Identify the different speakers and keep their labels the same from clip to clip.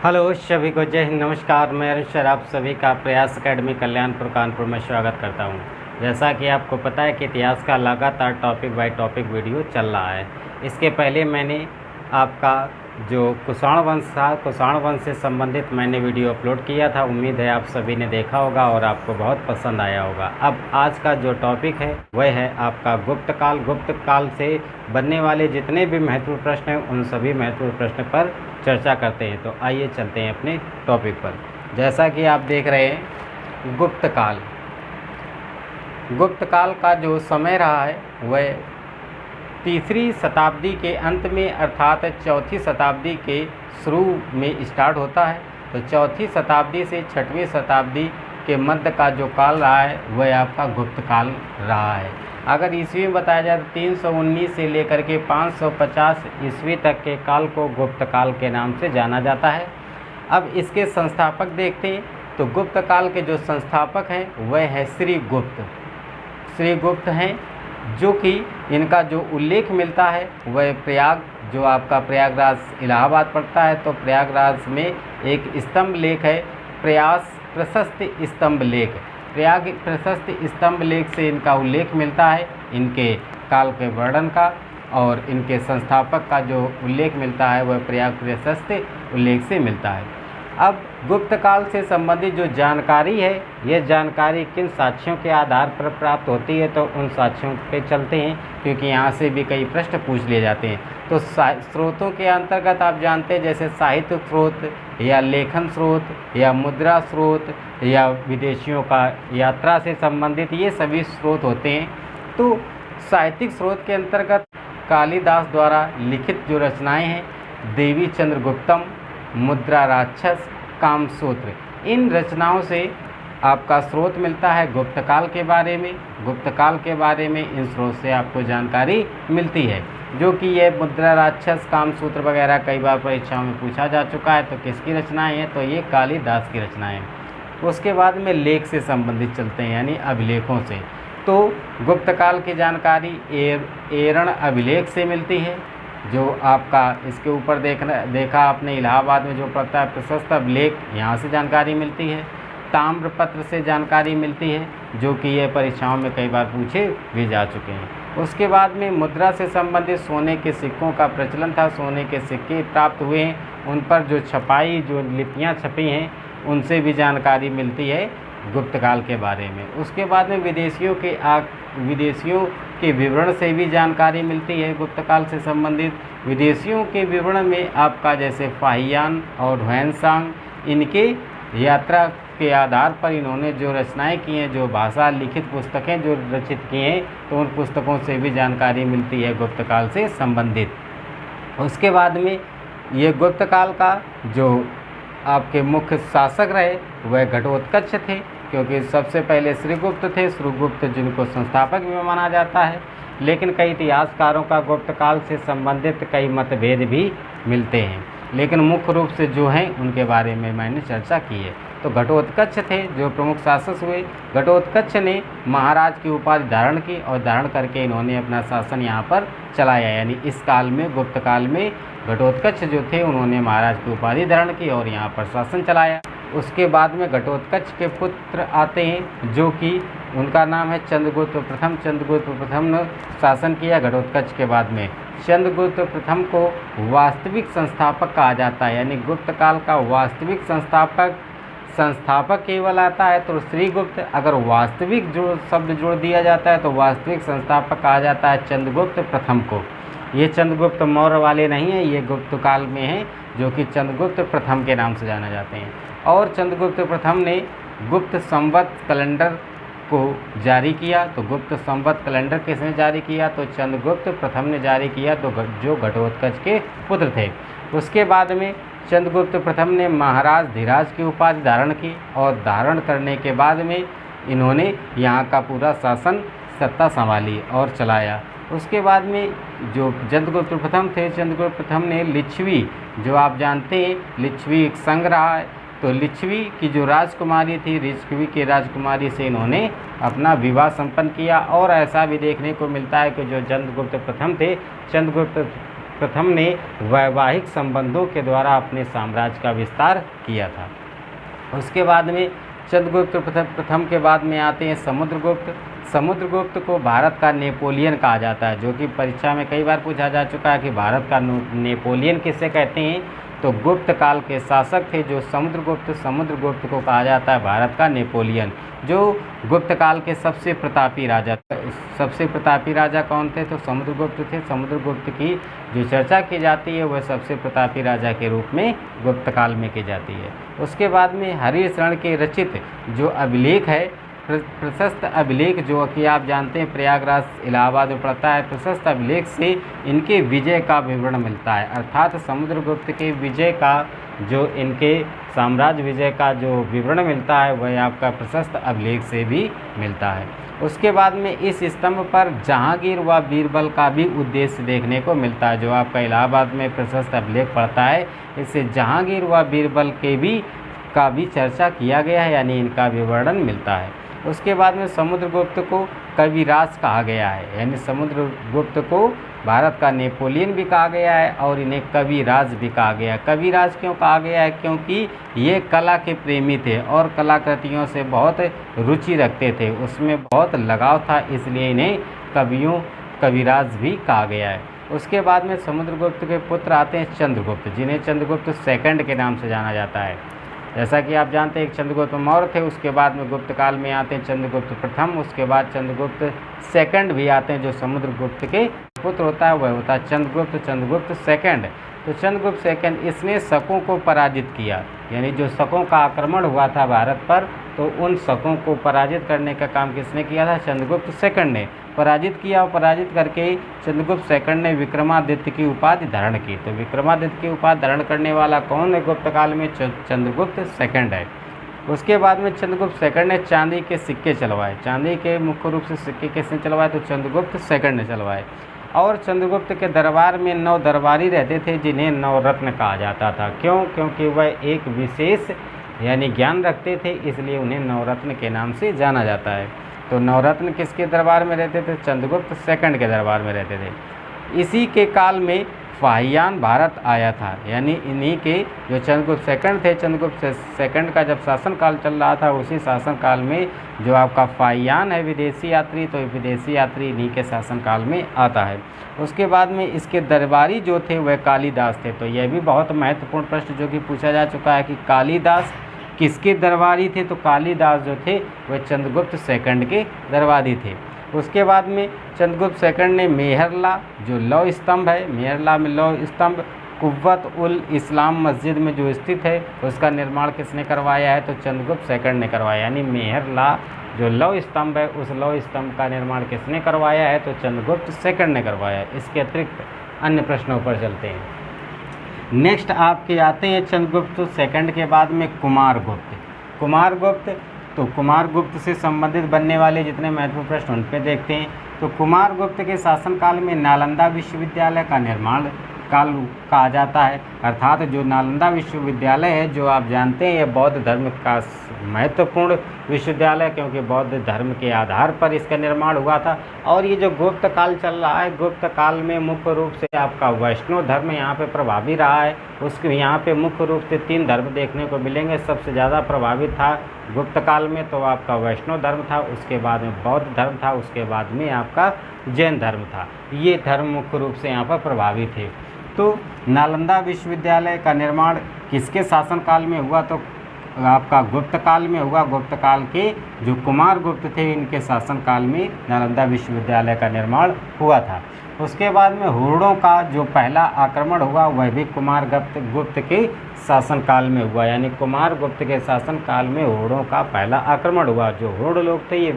Speaker 1: Hello सभी को जय हिंद, नमस्कार। मैं अरुण सर आप सभी का प्रयास एकेडमी कल्याणपुर कानपुर में स्वागत करता हूं। जैसा कि आपको पता है कि इतिहास का लगातार टॉपिक बाय टॉपिक वीडियो चल रहा है। इसके पहले मैंने आपका जो कुषाण वंश था, कुषाण वंश से संबंधित मैंने वीडियो अपलोड किया था। उम्मीद है आप सभी ने देखा होगा और आपको बहुत पसंद आया होगा। अब आज का जो टॉपिक है वह है आपका गुप्त काल। गुप्त काल से बनने वाले जितने भी महत्वपूर्ण प्रश्न हैं उन सभी महत्वपूर्ण प्रश्न पर चर्चा करते हैं। तो आइए चलते हैं अपने टॉपिक पर। जैसा कि आप देख रहे हैं गुप्त काल। गुप्त काल का जो समय रहा है वह तीसरी शताब्दी के अंत में अर्थात चौथी शताब्दी के शुरू में स्टार्ट होता है। तो चौथी शताब्दी से छठवीं शताब्दी के मध्य का जो काल रहा है वह आपका गुप्त काल रहा है। अगर ईस्वी में बताया जाए तो 319 से लेकर के 550 ईस्वी तक के काल को गुप्त काल के नाम से जाना जाता है। अब इसके संस्थापक देखते हैं तो गुप्त काल के जो संस्थापक हैं वह है श्री गुप्त। श्री गुप्त हैं, जो कि इनका जो उल्लेख मिलता है वह प्रयाग, जो आपका प्रयागराज इलाहाबाद पड़ता है, तो प्रयागराज में एक स्तंभ लेख है प्रयास प्रशस्त स्तंभ लेख। प्रयाग प्रशस्त स्तंभ लेख से इनका उल्लेख मिलता है, इनके काल के वर्णन का, और इनके संस्थापक का जो उल्लेख मिलता है वह प्रयाग प्रशस्त उल्लेख से मिलता है। अब गुप्त काल से संबंधित जो जानकारी है, यह जानकारी किन साक्ष्यों के आधार पर प्राप्त होती है, तो उन साक्ष्यों पे चलते हैं, क्योंकि यहाँ से भी कई प्रश्न पूछ लिए जाते हैं। तो स्रोतों के अंतर्गत आप जानते हैं जैसे साहित्य स्रोत या लेखन स्रोत या मुद्रा स्रोत या विदेशियों का यात्रा से संबंधित, ये सभी स्रोत होते हैं। तो साहित्यिक स्रोत के अंतर्गत कालिदास द्वारा लिखित जो रचनाएँ हैं, देवी चंद्रगुप्तम, मुद्रा राक्षस, कामसूत्र, इन रचनाओं से आपका स्रोत मिलता है गुप्त काल के बारे में। गुप्त काल के बारे में इन स्रोत से आपको जानकारी मिलती है, जो कि ये मुद्रा राक्षस, कामसूत्र वगैरह कई बार परीक्षाओं में पूछा जा चुका है। तो किसकी रचनाएं हैं, तो ये कालिदास की रचनाएं हैं। उसके बाद में लेख से संबंधित चलते हैं, यानी अभिलेखों से। तो गुप्त काल की जानकारी एरण अभिलेख से मिलती है, जो आपका इसके ऊपर देखा आपने इलाहाबाद में जो पड़ता है प्रशस्त अभिलेख, यहाँ से जानकारी मिलती है। ताम्रपत्र से जानकारी मिलती है, जो कि ये परीक्षाओं में कई बार पूछे भी जा चुके हैं। उसके बाद में मुद्रा से संबंधित सोने के सिक्कों का प्रचलन था, सोने के सिक्के प्राप्त हुए हैं, उन पर जो छपाई, जो लिपियाँ छपी हैं, उनसे भी जानकारी मिलती है गुप्त काल के बारे में। उसके बाद में विदेशियों के विवरण से भी जानकारी मिलती है गुप्त काल से संबंधित। विदेशियों के विवरण में आपका जैसे फाहियान और ह्वेनसांग, इनके यात्रा के आधार पर इन्होंने जो रचनाएं की हैं, जो भाषा लिखित पुस्तकें जो रचित की हैं, तो उन पुस्तकों से भी जानकारी मिलती है गुप्त काल से संबंधित। उसके बाद में ये गुप्त काल का जो आपके मुख्य शासक रहे वह घटोत्कच थे, क्योंकि सबसे पहले श्रीगुप्त थे। श्रीगुप्त जिनको संस्थापक भी माना जाता है, लेकिन कई इतिहासकारों का गुप्त काल से संबंधित कई मतभेद भी मिलते हैं, लेकिन मुख्य रूप से जो हैं उनके बारे में मैंने चर्चा की है। तो घटोत्कच थे जो प्रमुख शासक हुए। घटोत्कच ने महाराज की उपाधि धारण की और धारण करके इन्होंने अपना शासन यहाँ पर चलाया, यानी इस काल में गुप्त काल में घटोत्कच जो थे उन्होंने महाराज की उपाधि धारण की और यहाँ पर शासन चलाया। उसके बाद में घटोत्कच के पुत्र आते हैं, जो कि उनका नाम है चंद्रगुप्त प्रथम। चंद्रगुप्त प्रथम ने शासन किया घटोत्कच के बाद में। चंद्रगुप्त प्रथम को वास्तविक संस्थापक कहा जाता है, यानी गुप्त काल का वास्तविक संस्थापक केवल आता है। तो श्रीगुप्त, अगर वास्तविक जो शब्द जोड़ दिया जाता है तो वास्तविक संस्थापक कहा जाता है चंद्रगुप्त प्रथम को। ये चंद्रगुप्त मौर्य वाले नहीं हैं, ये गुप्त काल में हैं, जो कि चंद्रगुप्त प्रथम के नाम से जाने जाते हैं। और चंद्रगुप्त प्रथम ने गुप्त संवत कैलेंडर को जारी किया। तो गुप्त संवत कैलेंडर किसने जारी किया, तो चंद्रगुप्त प्रथम ने जारी किया, तो जो घटोत्कच के पुत्र थे। उसके बाद में चंद्रगुप्त प्रथम ने महाराज धीराज की उपाधि धारण की, और धारण करने के बाद में इन्होंने यहाँ का पूरा शासन सत्ता संभाली और चलाया। उसके बाद में जो चंद्रगुप्त प्रथम थे, चंद्रगुप्त प्रथम ने लिच्छवी, जो आप जानते हैं लिच्छवी एक संघ रहा है, तो लिच्छवी की जो राजकुमारी थी, लिच्छवी की राजकुमारी से इन्होंने अपना विवाह संपन्न किया। और ऐसा भी देखने को मिलता है कि जो चंद्रगुप्त प्रथम थे, चंद्रगुप्त प्रथम ने वैवाहिक संबंधों के द्वारा अपने साम्राज्य का विस्तार किया था। उसके बाद में चंद्रगुप्त प्रथम के बाद में आते हैं समुद्रगुप्त। समुद्रगुप्त को भारत का नेपोलियन कहा जाता है, जो कि परीक्षा में कई बार पूछा जा चुका है कि भारत का नेपोलियन किसे कहते हैं। तो गुप्त काल के शासक थे जो समुद्रगुप्त को कहा जाता है भारत का नेपोलियन। जो गुप्त काल के सबसे प्रतापी राजा कौन थे? तो समुद्रगुप्त थे। समुद्रगुप्त की जो चर्चा की जाती है वह सबसे प्रतापी राजा के रूप में गुप्त काल में की जाती है। उसके बाद में हरिशरण के रचित जो अभिलेख है, प्रशस्त अभिलेख, जो कि आप जानते हैं प्रयागराज इलाहाबाद में पड़ता है, प्रशस्त अभिलेख से इनके विजय का विवरण मिलता है। अर्थात समुद्रगुप्त के विजय का, जो इनके साम्राज्य विजय का जो विवरण मिलता है वह आपका प्रशस्त अभिलेख से भी मिलता है। उसके बाद में इस स्तंभ पर जहांगीर व बीरबल का भी उद्देश्य देखने को मिलता है। जो आपका इलाहाबाद में प्रशस्त अभिलेख पड़ता है, इससे जहांगीर व बीरबल का भी चर्चा किया गया है, यानी इनका विवरण मिलता है। उसके बाद में समुद्रगुप्त को कविराज कहा गया है, यानी समुद्रगुप्त को भारत का नेपोलियन भी कहा गया है और इन्हें कविराज भी कहा गया है। कविराज क्यों कहा गया है? क्योंकि ये कला के प्रेमी थे और कलाकृतियों से बहुत रुचि रखते थे, उसमें बहुत लगाव था, इसलिए इन्हें कविराज भी कहा गया है। उसके बाद में समुद्रगुप्त के पुत्र आते हैं चंद्रगुप्त, जिन्हें चंद्रगुप्त सेकंड के नाम से जाना जाता है। जैसा कि आप जानते हैं एक चंद्रगुप्त मौर्य थे, उसके बाद में गुप्त काल में आते हैं चंद्रगुप्त प्रथम, उसके बाद चंद्रगुप्त सेकंड भी आते हैं। जो समुद्रगुप्त के पुत्र होता है वह होता है चंद्रगुप्त सेकंड। तो चंद्रगुप्त सेकंड, इसने शकों को पराजित किया, यानी जो शकों का आक्रमण हुआ था भारत पर, तो उन शकों को पराजित करने का काम किसने किया था? चंद्रगुप्त सेकंड ने पराजित किया और पराजित करके चंद्रगुप्त सेकंड ने विक्रमादित्य की उपाधि धारण की। तो विक्रमादित्य की उपाधि धारण करने वाला कौन है गुप्त काल में? चंद्रगुप्त सेकंड है। उसके बाद में चंद्रगुप्त सेकंड ने चांदी के सिक्के चलवाए। चांदी के मुख्य रूप से सिक्के किसने चलवाए? तो चंद्रगुप्त सेकंड ने चलवाए। और चंद्रगुप्त के दरबार में 9 दरबारी रहते थे, जिन्हें नवरत्न कहा जाता था। क्यों? क्योंकि वह एक विशेष यानी ज्ञान रखते थे, इसलिए उन्हें नवरत्न के नाम से जाना जाता है। तो नवरत्न किसके दरबार में रहते थे? चंद्रगुप्त सेकंड के दरबार में रहते थे। इसी के काल में फाहियान भारत आया था, यानी इन्हीं के जो चंद्रगुप्त सेकंड थे, चंद्रगुप्त सेकंड का जब शासनकाल चल रहा था, उसी शासनकाल में जो आपका फाहियान है विदेशी यात्री, तो विदेशी यात्री इन्हीं के शासनकाल में आता है। उसके बाद में इसके दरबारी जो थे वह कालिदास थे। तो यह भी बहुत महत्वपूर्ण प्रश्न जो कि पूछा जा चुका है कि कालिदास किसके दरबारी थे? तो कालिदास जो थे वह चंद्रगुप्त सेकंड के दरबारी थे। उसके बाद में चंद्रगुप्त सेकंड ने मेहरला जो लौह स्तंभ है, मेहरला में लौह स्तंभ कुव्वत उल इस्लाम मस्जिद में जो स्थित है, उसका निर्माण किसने करवाया है? तो चंद्रगुप्त सेकंड ने करवाया। यानी मेहरला जो लौह स्तंभ है, उस लौह स्तंभ का निर्माण किसने करवाया है? तो चंद्रगुप्त सेकंड ने करवाया है। इसके अतिरिक्त अन्य प्रश्नों पर चलते हैं। नेक्स्ट आपके आते हैं चंद्रगुप्त सेकंड के बाद में कुमारगुप्त। तो कुमारगुप्त से संबंधित बनने वाले जितने महत्वपूर्ण प्रश्न उन पे देखते हैं। तो कुमारगुप्त के शासनकाल में नालंदा विश्वविद्यालय का निर्माण काल कहा जाता है। अर्थात जो नालंदा विश्वविद्यालय है, जो आप जानते हैं, यह बौद्ध धर्म का महत्वपूर्ण विश्वविद्यालय, क्योंकि बौद्ध धर्म के आधार पर इसका निर्माण हुआ था। और ये जो गुप्त काल चल रहा है, गुप्त काल में मुख्य रूप से आपका वैष्णव धर्म यहाँ पे प्रभावी रहा है। उसके यहाँ पे मुख्य रूप से 3 धर्म देखने को मिलेंगे। सबसे ज़्यादा प्रभावित था गुप्त काल में तो आपका वैष्णव धर्म था, उसके बाद में बौद्ध धर्म था, उसके बाद में आपका जैन धर्म था। ये धर्म मुख्य रूप से यहाँ पर प्रभावी थे। तो नालंदा विश्वविद्यालय का निर्माण किसके शासनकाल में हुआ? तो आपका गुप्त काल में हुआ। गुप्त काल के जो कुमारगुप्त थे, इनके शासनकाल में नालंदा विश्वविद्यालय का निर्माण हुआ था। उसके बाद में हुर्णों का जो पहला आक्रमण हुआ वह भी कुमारगुप्त के शासनकाल में हुआ। यानी कुमारगुप्त के शासनकाल में हुर्णों का पहला आक्रमण हुआ। जो हुर्ण लोग थे ये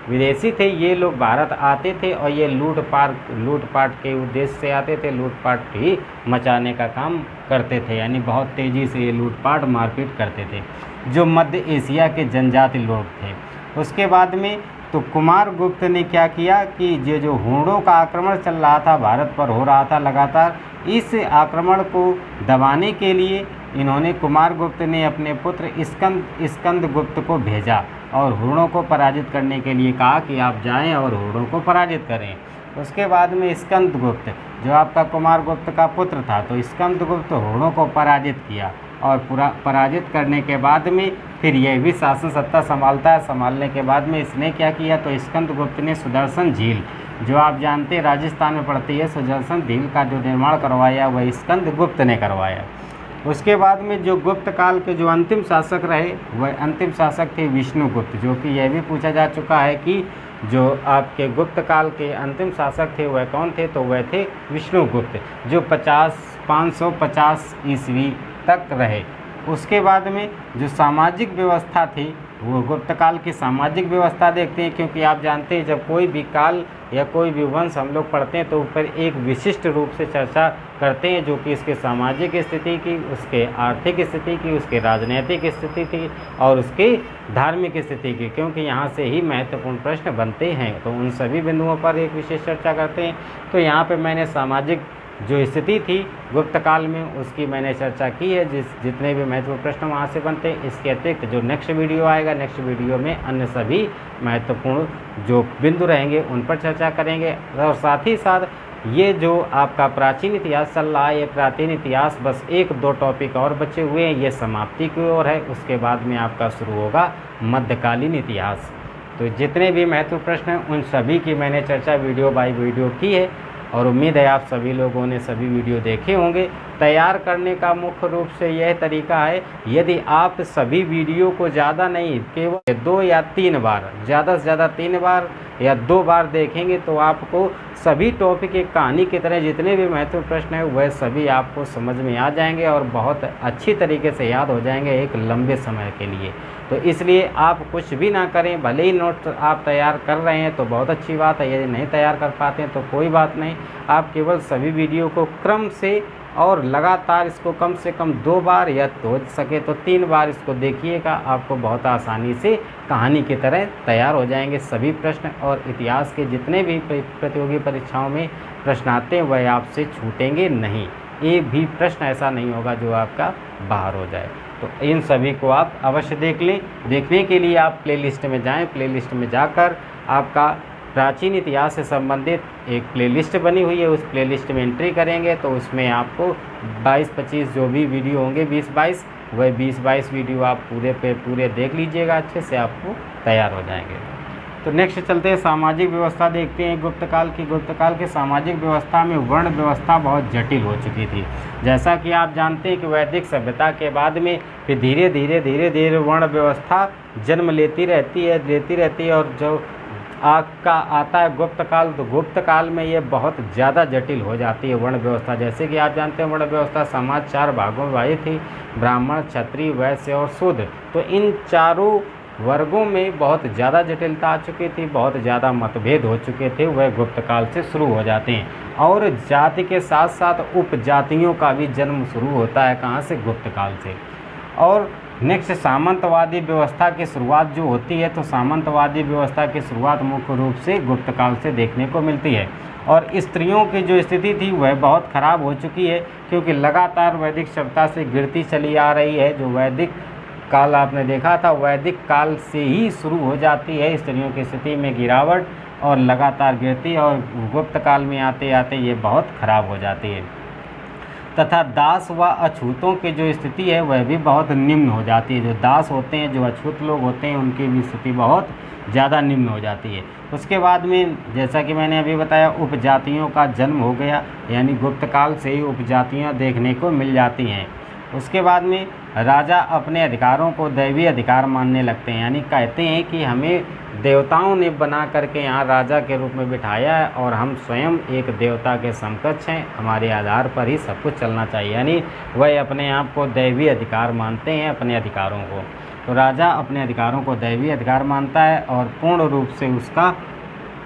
Speaker 1: विदेशी थे, ये लोग भारत आते थे और ये लूटपाट के उद्देश्य से आते थे, लूटपाट ही मचाने का काम करते थे। यानी बहुत तेज़ी से ये लूटपाट मारपीट करते थे, जो मध्य एशिया के जनजाति लोग थे। उसके बाद में तो कुमारगुप्त ने क्या किया कि ये जो हुर्णों का आक्रमण चल रहा था, भारत पर हो रहा था लगातार, इस आक्रमण को दबाने के लिए इन्होंने कुमारगुप्त ने अपने पुत्र स्कंदगुप्त को भेजा और हुर्णों को पराजित करने के लिए कहा कि आप जाएं और हुर्णों को पराजित करें। उसके बाद में स्कंदगुप्त जो आपका कुमारगुप्त का पुत्र था, तो स्कंदगुप्त होड़ों को पराजित किया और पराजित करने के बाद में फिर यह भी शासन सत्ता संभालता है। संभालने के बाद में इसने क्या किया, तो स्कंदगुप्त ने सुदर्शन झील जो आप जानते हैं राजस्थान में पड़ती है, सुदर्शन झील का जो निर्माण करवाया वह स्कंदगुप्त ने करवाया। उसके बाद में जो गुप्त काल के जो अंतिम शासक रहे वह अंतिम शासक थे विष्णुगुप्त, जो कि यह भी पूछा जा चुका है कि जो आपके गुप्त काल के अंतिम शासक थे वह कौन थे, तो वह थे विष्णुगुप्त, जो 550 ईस्वी तक रहे। उसके बाद में जो सामाजिक व्यवस्था थी वो गुप्त काल की सामाजिक व्यवस्था देखते हैं, क्योंकि आप जानते हैं जब कोई भी काल या कोई भी वंश हम लोग पढ़ते हैं तो ऊपर एक विशिष्ट रूप से चर्चा करते हैं, जो कि इसके सामाजिक स्थिति की, उसके आर्थिक स्थिति की, उसके राजनीतिक स्थिति की और उसकी धार्मिक स्थिति की, क्योंकि यहाँ से ही महत्वपूर्ण प्रश्न बनते हैं। तो उन सभी बिंदुओं पर एक विशेष चर्चा करते हैं। तो यहाँ पर मैंने सामाजिक जो स्थिति थी गुप्त काल में उसकी मैंने चर्चा की है, जितने भी महत्वपूर्ण प्रश्न वहाँ से बनते हैं। इसके अतिरिक्त जो नेक्स्ट वीडियो आएगा, नेक्स्ट वीडियो में अन्य सभी महत्वपूर्ण जो बिंदु रहेंगे उन पर चर्चा करेंगे। और साथ ही साथ ये जो आपका प्राचीन इतिहास चल रहा है, ये प्राचीन इतिहास बस 1-2 टॉपिक और बचे हुए हैं, ये समाप्ति की ओर है। उसके बाद में आपका शुरू होगा मध्यकालीन इतिहास। तो जितने भी महत्वपूर्ण प्रश्न हैं उन सभी की मैंने चर्चा वीडियो बाय वीडियो की है और उम्मीद है आप सभी लोगों ने सभी वीडियो देखे होंगे। तैयार करने का मुख्य रूप से यह तरीका है, यदि आप सभी वीडियो को ज़्यादा नहीं केवल 2 या 3 बार, ज़्यादा से ज़्यादा 3 बार या 2 बार देखेंगे तो आपको सभी टॉपिक एक कहानी की तरह जितने भी महत्वपूर्ण प्रश्न हैं वह सभी आपको समझ में आ जाएंगे और बहुत अच्छी तरीके से याद हो जाएंगे एक लंबे समय के लिए। तो इसलिए आप कुछ भी ना करें, भले ही नोट आप तैयार कर रहे हैं तो बहुत अच्छी बात है, यदि नहीं तैयार कर पाते हैं तो कोई बात नहीं। आप केवल सभी वीडियो को क्रम से और लगातार इसको कम से कम 2 बार या हो सके तो 3 बार इसको देखिएगा, आपको बहुत आसानी से कहानी की तरह तैयार हो जाएंगे सभी प्रश्न। और इतिहास के जितने भी प्रतियोगी परीक्षाओं में प्रश्न आते हैं वह आपसे छूटेंगे नहीं, एक भी प्रश्न ऐसा नहीं होगा जो आपका बाहर हो जाए। तो इन सभी को आप अवश्य देख लें। देखने के लिए आप प्लेलिस्ट में जाएं, प्लेलिस्ट में जाकर आपका प्राचीन इतिहास से संबंधित एक प्लेलिस्ट बनी हुई है, उस प्लेलिस्ट में एंट्री करेंगे तो उसमें आपको 22-25 जो भी वीडियो होंगे 20-22 वह 20-22 वीडियो आप पूरे देख लीजिएगा, अच्छे से आपको तैयार हो जाएंगे। तो नेक्स्ट चलते हैं सामाजिक व्यवस्था देखते हैं गुप्त काल की। गुप्त काल की सामाजिक व्यवस्था में वर्ण व्यवस्था बहुत जटिल हो चुकी थी। जैसा कि आप जानते हैं कि वैदिक सभ्यता के बाद में फिर धीरे धीरे वर्ण व्यवस्था जन्म लेती रहती है और जो आपका आता है गुप्त काल, तो गुप्त काल में ये बहुत ज़्यादा जटिल हो जाती है वर्ण व्यवस्था। जैसे कि आप जानते हैं वर्ण व्यवस्था समाज 4 भागों में विभाजित थी, ब्राह्मण, क्षत्रिय, वैश्य और शूद्र। तो इन चारों वर्गों में बहुत ज़्यादा जटिलता आ चुकी थी, बहुत ज़्यादा मतभेद हो चुके थे, वह गुप्त काल से शुरू हो जाते हैं। और जाति के साथ साथ उपजातियों का भी जन्म शुरू होता है, कहाँ से? गुप्त काल से। और नेक्स्ट सामंतवादी व्यवस्था की शुरुआत जो होती है, तो सामंतवादी व्यवस्था की शुरुआत मुख्य रूप से गुप्त काल से देखने को मिलती है। और स्त्रियों की जो स्थिति थी वह बहुत ख़राब हो चुकी है, क्योंकि लगातार वैदिक सभ्यता से गिरती चली आ रही है। जो वैदिक काल आपने देखा था, वैदिक काल से ही शुरू हो जाती है स्त्रियों की स्थिति में गिरावट और लगातार गिरती, और गुप्त काल में आते आते ये बहुत ख़राब हो जाती है। तथा दास व अछूतों की जो स्थिति है वह भी बहुत निम्न हो जाती है। जो दास होते हैं, जो अछूत लोग होते हैं, उनकी भी स्थिति बहुत ज़्यादा निम्न हो जाती है। उसके बाद में जैसा कि मैंने अभी बताया, उपजातियों का जन्म हो गया, यानी गुप्त काल से ही उपजातियाँ देखने को मिल जाती हैं। उसके बाद में राजा अपने अधिकारों को दैवीय अधिकार मानने लगते हैं, यानी कहते हैं कि हमें देवताओं ने बना करके यहाँ राजा के रूप में बिठाया है और हम स्वयं एक देवता के समकक्ष हैं, हमारे आधार पर ही सब कुछ चलना चाहिए। यानी वह अपने आप को दैवीय अधिकार मानते हैं, अपने अधिकारों को। तो राजा अपने अधिकारों को दैवीय अधिकार मानता है और पूर्ण रूप से उसका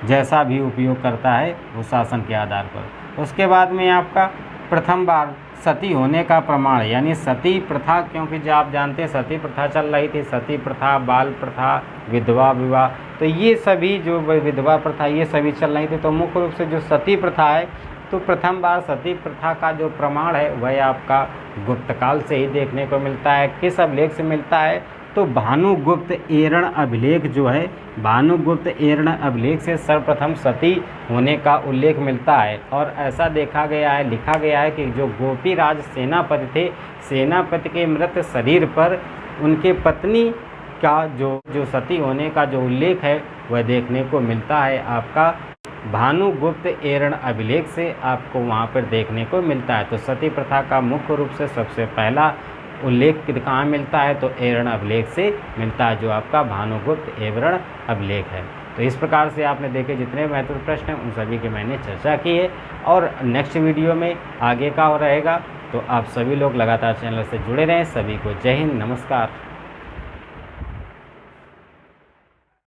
Speaker 1: जैसा भी उपयोग करता है वो शासन के आधार पर। उसके बाद में आपका प्रथम बार सती होने का प्रमाण, यानी सती प्रथा, क्योंकि जो आप जानते हैं सती प्रथा चल रही थी, सती प्रथा, बाल प्रथा, विधवा विवाह, तो ये सभी जो विधवा प्रथा ये सभी चल रही थी। तो मुख्य रूप से जो सती प्रथा है, तो प्रथम बार सती प्रथा का जो प्रमाण है वह आपका गुप्त काल से ही देखने को मिलता है। किस अभिलेख से मिलता है? तो भानुगुप्त एरण अभिलेख जो है, भानुगुप्त एरण अभिलेख से सर्वप्रथम सती होने का उल्लेख मिलता है। और ऐसा देखा गया है, लिखा गया है कि जो गोपीराज सेनापति थे, सेनापति के मृत शरीर पर उनके पत्नी का जो सती होने का जो उल्लेख है वह देखने को मिलता है आपका भानुगुप्त एरण अभिलेख से, आपको वहाँ पर देखने को मिलता है। तो सती प्रथा का मुख्य रूप से सबसे पहला उल्लेख कहाँ मिलता है, तो एरण अभिलेख से मिलता है, जो आपका भानुगुप्त एरण अभिलेख है। तो इस प्रकार से आपने देखे जितने महत्वपूर्ण प्रश्न हैं उन सभी की मैंने चर्चा की है। और नेक्स्ट वीडियो में आगे का रहेगा, तो आप सभी लोग लगातार चैनल से जुड़े रहें। सभी को जय हिंद, नमस्कार।